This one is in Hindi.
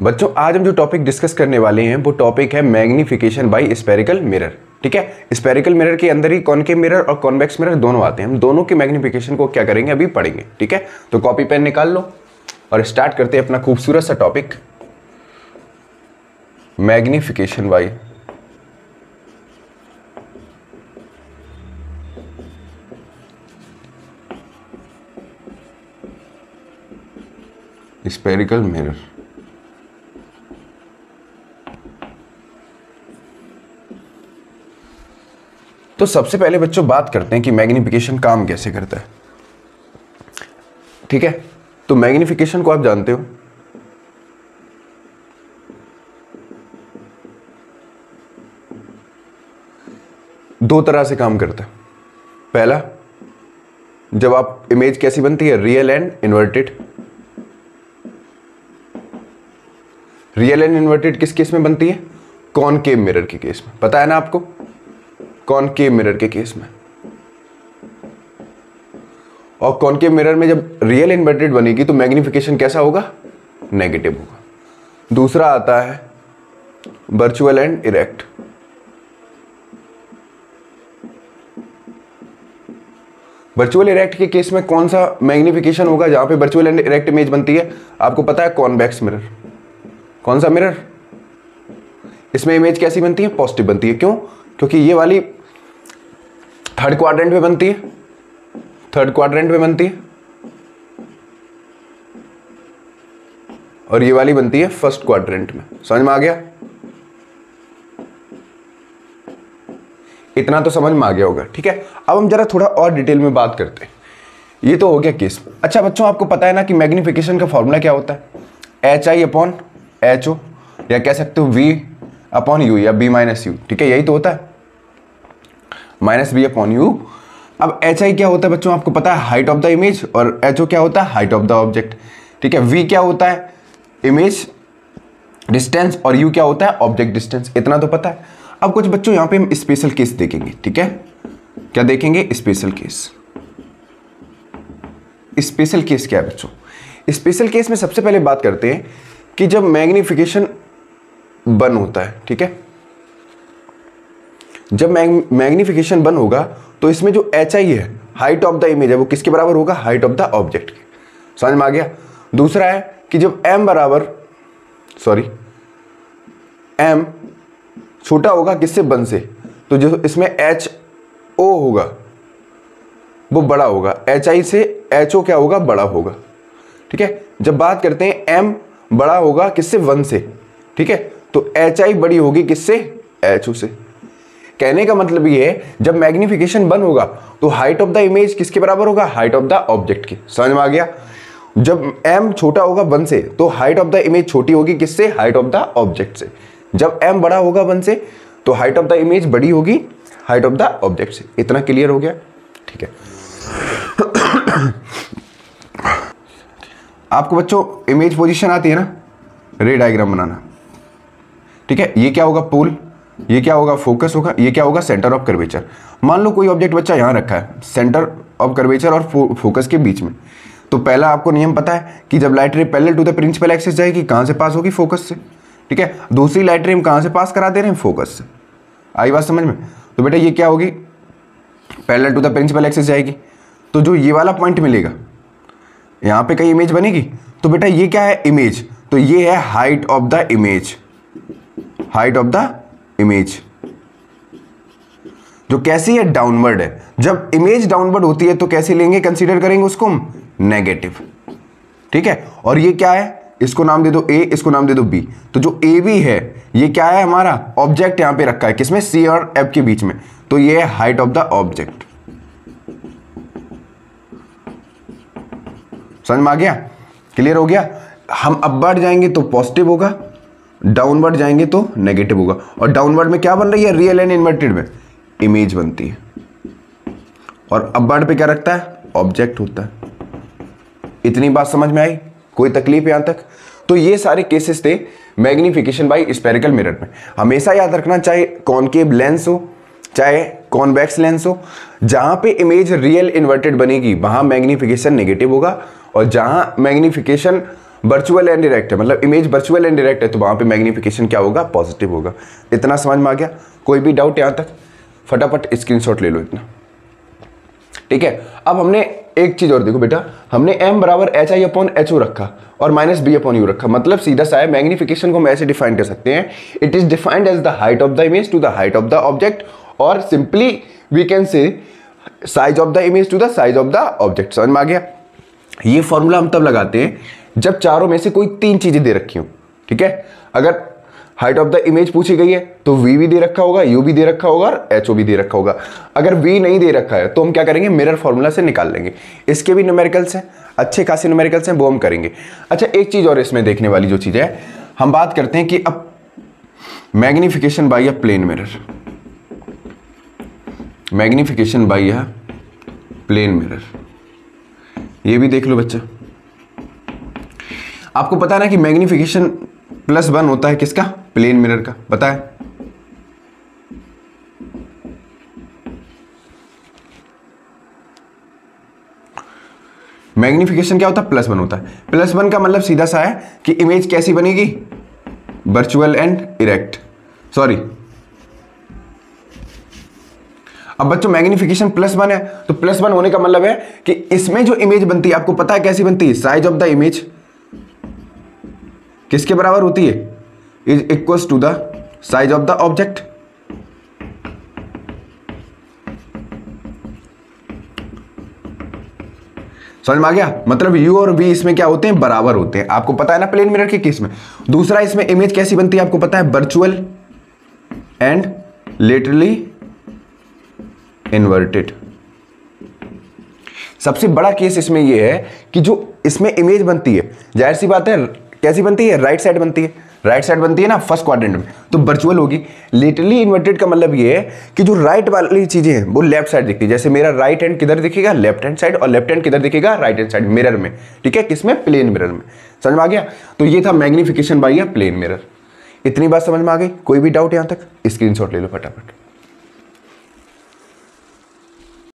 बच्चों आज हम जो टॉपिक डिस्कस करने वाले हैं वो टॉपिक है मैग्निफिकेशन बाय स्फेरिकल मिरर। ठीक है, स्फेरिकल मिरर के अंदर ही कॉनकेव मिरर और कॉन्वेक्स मिरर दोनों आते हैं। हम दोनों के मैग्निफिकेशन को क्या करेंगे अभी पढ़ेंगे। ठीक है, तो कॉपी पेन निकाल लो और स्टार्ट करते हैं अपना खूबसूरत सा topic magnification by spherical mirror. तो सबसे पहले बच्चों बात करते हैं कि मैग्निफिकेशन काम कैसे करता है। ठीक है, तो मैग्निफिकेशन को आप जानते हो दो तरह से काम करता है। पहला, जब आप इमेज कैसी बनती है, real and inverted. Real and inverted किस केस में बनती है? कॉनकेव मिरर के केस में। पता है ना आपको, कॉनकेव मिरर के केस में। और कॉनकेव मिरर में जब रियल इन्वर्टेड बनेगी तो मैग्निफिकेशन कैसा होगा? नेगेटिव होगा। दूसरा आता है virtual and erect. Virtual erect के केस में कौन सा मैग्निफिकेशन होगा जहां पे वर्चुअल एंड इरेक्ट इमेज बनती है? आपको पता है, कॉन्वेक्स मिरर। कौन सा मिरर? इसमें इमेज कैसी बनती है? पॉजिटिव बनती है। क्यों? क्योंकि ये वाली थर्ड क्वाड्रेंट में बनती है, थर्ड क्वाड्रेंट में बनती है, और ये वाली बनती है फर्स्ट क्वाड्रेंट में। समझ में आ गया? इतना तो समझ में आ गया होगा। ठीक है, अब हम जरा थोड़ा और डिटेल में बात करते हैं। ये तो हो गया केस। अच्छा बच्चों, आपको पता है ना कि मैग्निफिकेशन का फॉर्मूला क्या होता है? HI/HO, या कह सकते हो V/U या B-U। ठीक है, यही तो होता है, -B/U। अब HI क्या होता है बच्चों? आपको पता है, हाइट ऑफ द इमेज, और HO क्या होता है? Height of the object. ठीक है, V क्या होता है? इमेज डिस्टेंस, और U क्या होता है? Object distance. इतना तो पता है। अब कुछ बच्चों यहां पे हम स्पेशल केस देखेंगे। ठीक है, क्या देखेंगे? Special case. स्पेशल केस क्या है बच्चों? स्पेशल केस में सबसे पहले बात करते हैं कि जब मैग्निफिकेशन बन होता है। ठीक है, जब मैग्निफिकेशन बन होगा तो इसमें जो HI है, हाइट ऑफ द इमेज है, वो किसके बराबर होगा? हाइट ऑफ द ऑब्जेक्ट के। समझ में आ गया? दूसरा है कि जब M छोटा होगा किससे? 1 से, तो जो इसमें HO होगा वो बड़ा होगा। HI से HO क्या होगा? बड़ा होगा। ठीक है, जब बात करते हैं M बड़ा होगा किससे? 1 से। ठीक है, तो HI बड़ी होगी किससे? HO से। कहने का मतलब ये है, जब मैग्निफिकेशन बन होगा तो हाइट ऑफ द इमेज किसके बराबर होगा? हाइट ऑफ द ऑब्जेक्ट के। समझ में आ गया? जब M छोटा होगा 1 से तो हाइट ऑफ द इमेज छोटी होगी किससे? हाइट ऑफ द ऑब्जेक्ट से। जब M बड़ा होगा 1 से तो हाइट ऑफ द इमेज बड़ी होगी हाइट ऑफ द ऑब्जेक्ट से। इतना क्लियर हो गया? ठीक है। आपको बच्चों इमेज पोजीशन आती है ना, रे डायग्राम बनाना। ठीक है, ये क्या होगा? पोल। ये क्या होगा? फोकस होगा। ये क्या होगा? Centre of curvature. मान लो कोई ऑब्जेक्ट बच्चा यहां रखा है, सेंटर ऑफ कर्वेचर और फोकस के बीच में। तो पहला आपको नियम पता है कि जब light ray parallel to the principal axis जाएगी, कहां से पास होगी? फोकस से। ठीक है, दूसरी लाइट रे हम कहां से पास करा दे रहे हैं? फोकस से। आई बात समझ में? तो बेटा ये क्या होगी? Parallel to the principal axis जाएगी, तो जो ये वाला पॉइंट मिलेगा, यहां पे कहीं इमेज बनेगी, तो बेटा ये क्या है? इमेज। तो ये है height of the image. Height of the image जो कैसी है? डाउनवर्ड है। जब इमेज डाउनवर्ड होती है तो कैसे लेंगे? कंसीडर करेंगे उसको हम नेगेटिव। ठीक है, और ये क्या है? इसको नाम दे दो A, इसको नाम दे दो B। तो जो AB है ये क्या है? हमारा ऑब्जेक्ट यहां पे रखा है किसमें? C और F के बीच में। तो ये है हाइट ऑफ द ऑब्जेक्ट। समझ में आ गया? क्लियर हो गया? हम अपवर्ड जाएंगे तो पॉजिटिव होगा, डाउनवर्ड जाएंगे तो नेगेटिव होगा। और डाउनवर्ड में क्या बन रही है? रियल एंड इन्वर्टेड में इमेज बनती है, और अपवर्ड पे क्या रखता है? ऑब्जेक्ट होता है। इतनी बात समझ में आई? कोई तकलीफ यहां तक? तो ये सारे केसेस थे मैग्निफिकेशन बाय स्फेरिकल मिरर में। हमेशा याद रखना, चाहे कॉनकेव लेंस हो चाहे कॉन्वेक्स लेंस हो, जहां पे इमेज रियल इन्वर्टेड बनेगी वहां मैग्निफिकेशन नेगेटिव होगा, और जहां मैग्निफिकेशन वर्चुअल एंड डायरेक्ट है, मतलब इमेज वर्चुअल एंड डायरेक्ट है, तो वहां पे मैग्नीफिकेशन क्या होगा, पॉजिटिव होगा। इतना समझ में आ गया? कोई भी डाउट यहां तक? फटाफट स्क्रीनशॉट ले लो इतना, ठीक है। अब हमने एक चीज और देखो बेटा, हमने m बराबर HI/HO रखा और -B/U रखा, मतलब सीधा सा है, मैग्नीफिकेशन को हम ऐसे डिफाइन कर सकते हैं, it is defined as the height of the image to the height of the object, और simply we can say size of the image to the size of the object. समझ में आ गया? ये फॉर्मूला हम तब लगाते हैं जब चारों में से कोई तीन चीजें दे रखी हो, ठीक है। अगर हाइट ऑफ द इमेज पूछी गई है तो v भी दे रखा होगा, u भी दे रखा होगा और ho भी दे रखा होगा। अगर v नहीं दे रखा है तो हम क्या करेंगे, मिरर फॉर्मूला से निकाल लेंगे। इसके भी न्यूमेरिकल्स हैं, अच्छे खासे न्यूमेरिकल्स हैं, वो हम करेंगे। अच्छा, एक चीज और इसमें देखने वाली जो चीज है, हम बात करते हैं कि अब मैग्नीफिकेशन बाय अ प्लेन मिरर, मैग्नीफिकेशन बाय अ प्लेन मिरर, ये भी देख लो बच्चा। आपको पता है ना कि मैग्नीफिकेशन +1 होता है किसका, प्लेन मिरर का, पता है? मैग्नीफिकेशन क्या होता है, +1 होता है। +1 का मतलब सीधा सा है कि इमेज कैसी बनेगी, वर्चुअल एंड इरेक्ट, सॉरी। अब बच्चों मैग्नीफिकेशन +1 है, तो +1 होने का मतलब है कि इसमें जो इमेज बनती है, आपको पता है कैसी बनती है, साइज ऑफ द इमेज किसके बराबर होती है, is equals to the size of the object. समझ में आ गया? मतलब u और v इसमें क्या होते हैं, बराबर होते हैं। आपको पता है ना प्लेन मिरर के केस में। दूसरा, इसमें इमेज कैसी बनती है, आपको पता है, वर्चुअल एंड लेटरली इन्वर्टेड। सबसे बड़ा केस इसमें यह है कि जो इसमें इमेज बनती है, जाहिर सी बात है कैसी बनती है, राइट साइड बनती है, राइट साइड बनती है ना फर्स्ट क्वाड्रेंट में, तो वर्चुअल होगी। लेटरली इन्वर्टेड का मतलब ये है कि जो राइट वाली चीजें हैं वो लेफ्ट साइड दिखती है। जैसे मेरा राइट हैंड किधर दिखेगा, लेफ्ट हैंड साइड, और लेफ्ट हैंड किधर दिखेगा, राइट हैंड साइड, मिरर में, ठीक है, किसमें, प्लेन मिरर में। समझ में आ गया? तो ये था मैग्नीफिकेशन बाय अ प्लेन मिरर। इतनी बात समझ में आ गई? कोई भी डाउट यहां तक? स्क्रीनशॉट ले लो फटाफट।